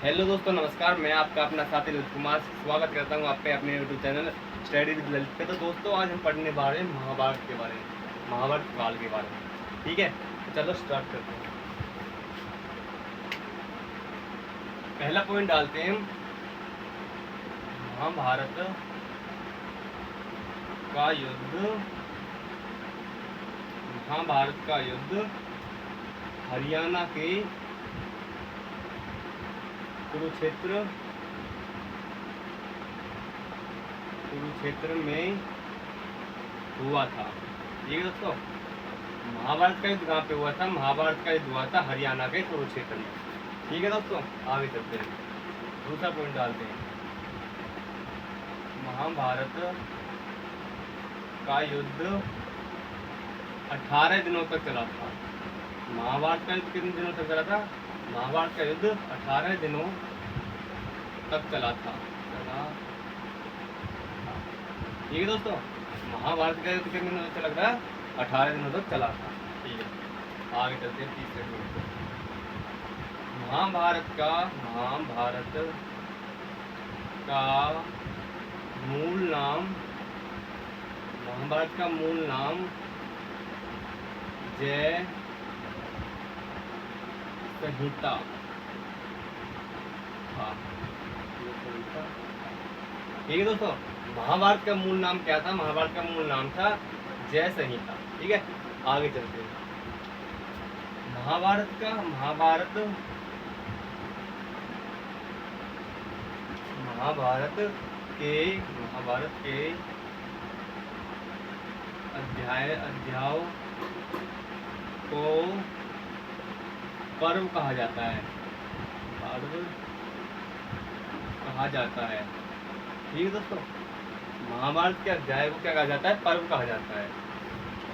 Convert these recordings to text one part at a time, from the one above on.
Hello दोस्तों, नमस्कार। मैं आपका अपना साथी ललित कुमार स्वागत करता हूं आपके अपने YouTube channel study with Lalit पे। तो दोस्तों, आज हम पढ़ने वाले हैं महाभारत के बारे में, महाभारत काल के बारे में। ठीक है, तो चलो स्टार्ट करते हैं। पहला पॉइंट डालते हैं हम, महाभारत का युद्ध। महाभारत का युद्ध हरियाणा के कुरुक्षेत्र में हुआ था। ये दोस्तों, महाभारत का युद्ध कहाँ पे हुआ था? महाभारत का युद्ध हुआ था हरियाणा के कुरुक्षेत्र में। ठीक है दोस्तों, आगे चलते हैं, दूसरा पॉइंट डालते हैं। महाभारत का युद्ध 18 दिनों तक चला था। महाभारत का युद्ध कितने दिनों तक चला था? महाभारत का युद्ध 18 दिनों तक चला था। ठीक है दोस्तों, महाभारत का युद्ध कितने दिनों तक चला था? 18 दिनों तक चला था। ठीक है, आगे चलते हैं तीसरे पॉइंट पर। महाभारत का मूल नाम, महाभारत का मूल नाम जय संहिता था। ठीक है दोस्तों, महाभारत का मूल नाम क्या था? महाभारत का मूल नाम था जय संहिता। ठीक है, आगे चलते हैं। महाभारत के अध्यायों को पर्व कहा जाता है। ठीक है दोस्तों, महाभारत के अध्याय को क्या कहा जाता है? पर्व कहा जाता है।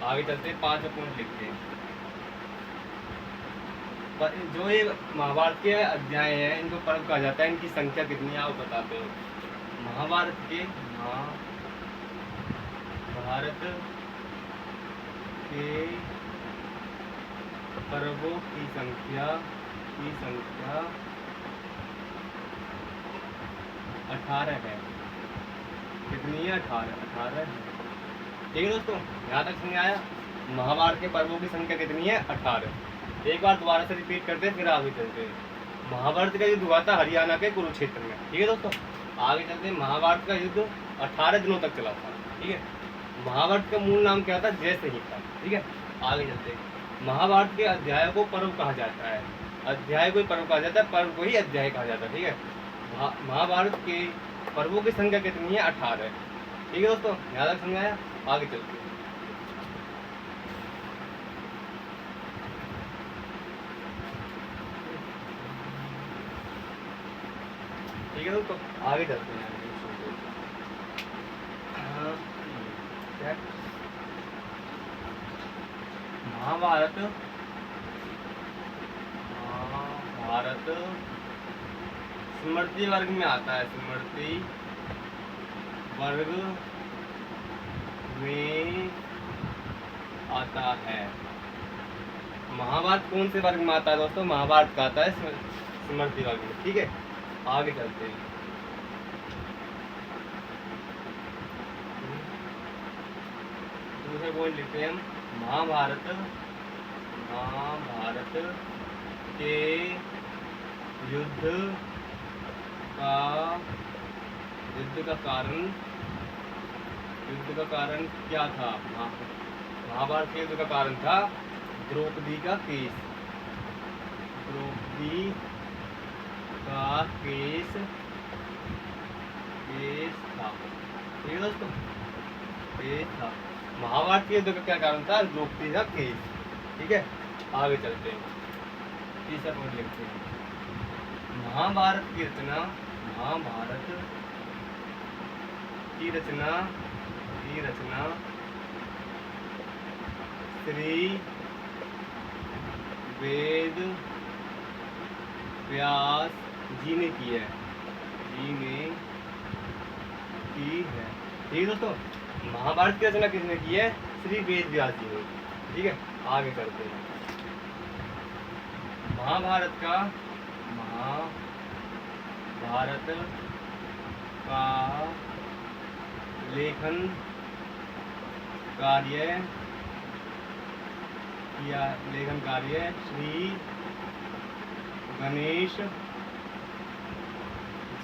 आगे चलते हैं, 5 पॉइंट लिखते हैं। जो ये महाभारत के अध्याय हैं, इनको पर्व कहा जाता है। इनकी संख्या कितनी है आप बताते हो? महाभारत के पर्वों की संख्या 18 है। कितनी है? 18 है। ठीक है दोस्तों, यहाँ तक समझ आया? महाभारत के पर्वों की संख्या कितनी है? 18। एक बार दोबारा से रिपीट करते हैं, फिर आगे चलते हैं। महाभारत का युद्ध हुआ था हरियाणा के कुरुक्षेत्र में। ठीक है दोस्तों, आगे चलते हैं। महाभारत का युद्ध 18 दिनों तक चला था। ठीक है, महाभारत का मूल नाम क्या था? जय संहिता। ठीक है, आगे चलते हैं। महाभारत के अध्यायों को पर्व कहा जाता है। अध्याय को ही पर्व कहा जाता है, पर्व को ही अध्याय कहा जाता है। ठीक है, महाभारत के पर्वों की संख्या कितनी है? 18। ठीक है दोस्तों, यहाँ तक समझाया? आगे चलते हैं। ठीक है दोस्तों, आगे चलते हैं। महाभारत स्मृति वर्ग में आता है। स्मृति वर्ग में आता है। महाभारत कौन से वर्ग में आता है दोस्तों? महाभारत का आता है स्मृति वर्ग में। ठीक है, आगे चलते हैं। दूसरे पॉइंट लिखते हैं हम। महाभारत के युद्ध का कारण क्या था? महाभारत के युद्ध का कारण था द्रौपदी का केस। था। ठीक है दोस्तों, केस था। महाभारत के युद्ध का क्या कारण था? द्रौपदी का केस। ठीक है, आगे चलते हैं। तीसरा पॉइंट लिखते हैं। महाभारत की रचना श्री वेद व्यास जी ने की है। ठीक है दोस्तों, महाभारत की रचना किसने की है? श्री वेद व्यास जी ने। ठीक है, आगे चलते हैं। महाभारत का भारत का लेखन कार्य श्री गणेश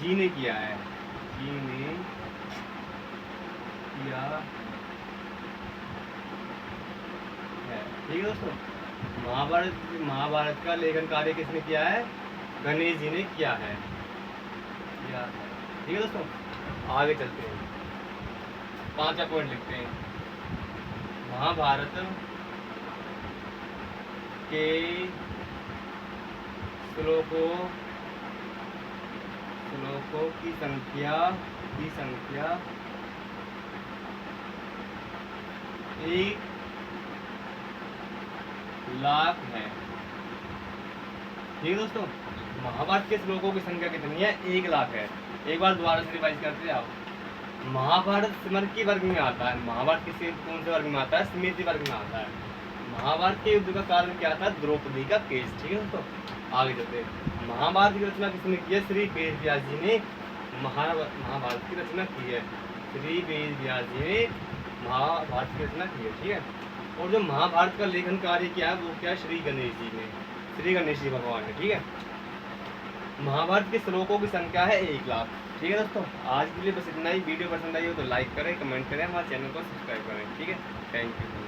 जी ने किया है। ठीक है दोस्तों, महाभारत का लेखन कार्य किसने किया है? गणेश जी ने किया है। ठीक है दोस्तों, आगे चलते हैं, 5वां पॉइंट लिखते हैं। महाभारत के श्लोकों की संख्या 1,00,000 है। ठीक है दोस्तों, महाभारत के श्लोकों की संख्या कितनी है? 1,00,000 है। एक बार दोबारा से रिवाइज करते आओ। महाभारत स्मृति वर्ग में आता है। महाभारत किसी कौन से वर्ग में आता है? स्मृति वर्ग में आता है। महाभारत के युद्ध का कारण क्या था? द्रौपदी का केस। ठीक है दोस्तों, आगे चलते हैं। महाभारत की रचना किसने की है? श्री वेद व्यास जी ने महाभारत की रचना की है। श्री वेद व्यास जी ने महाभारत की रचना की है। ठीक है, और जो महाभारत का लेखन कार्य किया है वो क्या है? श्री गणेश जी ने, श्री गणेश जी भगवान ने। ठीक है, महाभारत के श्लोकों की संख्या है 1,00,000। ठीक है दोस्तों, आज के लिए बस इतना ही। वीडियो पसंद आई हो तो लाइक करें, कमेंट करें, हमारे चैनल को सब्सक्राइब करें। ठीक है, थैंक यू।